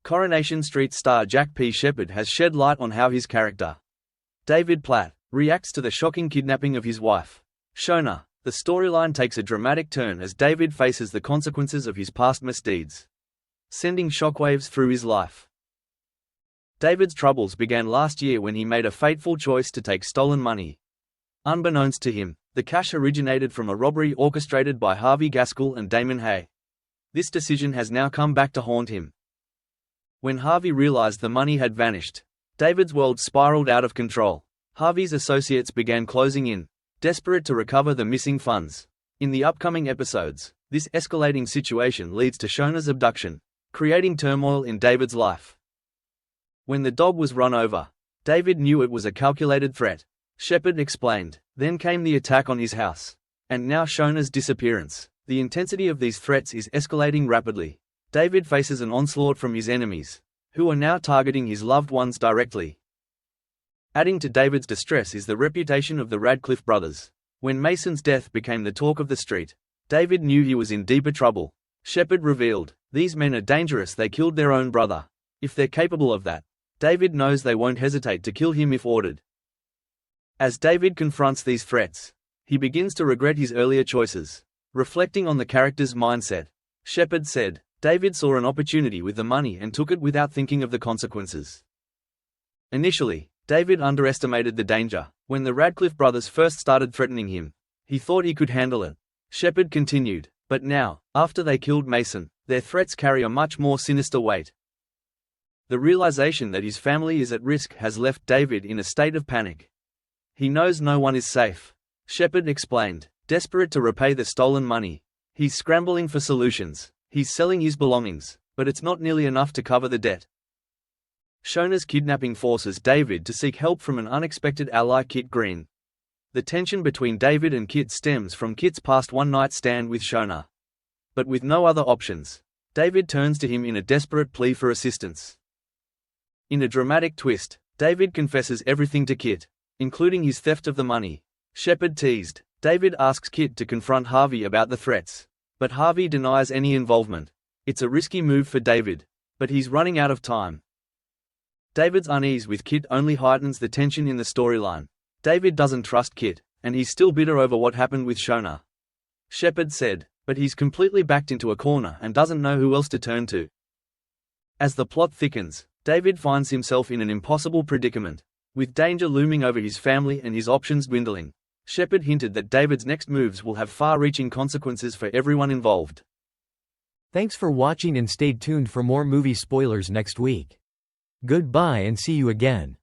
Coronation Street star Jack P. Shepard has shed light on how his character, David Platt, reacts to the shocking kidnapping of his wife, Shona. The storyline takes a dramatic turn as David faces the consequences of his past misdeeds, sending shockwaves through his life. David's troubles began last year when he made a fateful choice to take stolen money. Unbeknownst to him, the cash originated from a robbery orchestrated by Harvey Gaskell and Damon Hay. This decision has now come back to haunt him. When Harvey realized the money had vanished, David's world spiraled out of control. Harvey's associates began closing in, desperate to recover the missing funds. In the upcoming episodes, this escalating situation leads to Shona's abduction, creating turmoil in David's life. When the dog was run over, David knew it was a calculated threat, Shepard explained. Then came the attack on his house. And now Shona's disappearance. The intensity of these threats is escalating rapidly. David faces an onslaught from his enemies, who are now targeting his loved ones directly. Adding to David's distress is the reputation of the Radcliffe brothers. When Mason's death became the talk of the street, David knew he was in deeper trouble. Shepard revealed, "These men are dangerous. They killed their own brother. If they're capable of that, David knows they won't hesitate to kill him if ordered." As David confronts these threats, he begins to regret his earlier choices. Reflecting on the character's mindset, Shepard said, "David saw an opportunity with the money and took it without thinking of the consequences." Initially, David underestimated the danger. When the Radcliffe brothers first started threatening him, he thought he could handle it. Shepard continued, "But now, after they killed Mason, their threats carry a much more sinister weight." The realization that his family is at risk has left David in a state of panic. He knows no one is safe, Shepard explained. Desperate to repay the stolen money, he's scrambling for solutions. He's selling his belongings, but it's not nearly enough to cover the debt. Shona's kidnapping forces David to seek help from an unexpected ally, Kit Green. The tension between David and Kit stems from Kit's past one-night stand with Shona. But with no other options, David turns to him in a desperate plea for assistance. In a dramatic twist, David confesses everything to Kit, including his theft of the money. Shepard teased. David asks Kit to confront Harvey about the threats, but Harvey denies any involvement. It's a risky move for David, but he's running out of time. David's unease with Kit only heightens the tension in the storyline. David doesn't trust Kit, and he's still bitter over what happened with Shona. Shepard said, but he's completely backed into a corner and doesn't know who else to turn to. As the plot thickens, David finds himself in an impossible predicament, with danger looming over his family and his options dwindling. Shepard hinted that David's next moves will have far-reaching consequences for everyone involved. Thanks for watching and stay tuned for more movie spoilers next week. Goodbye and see you again.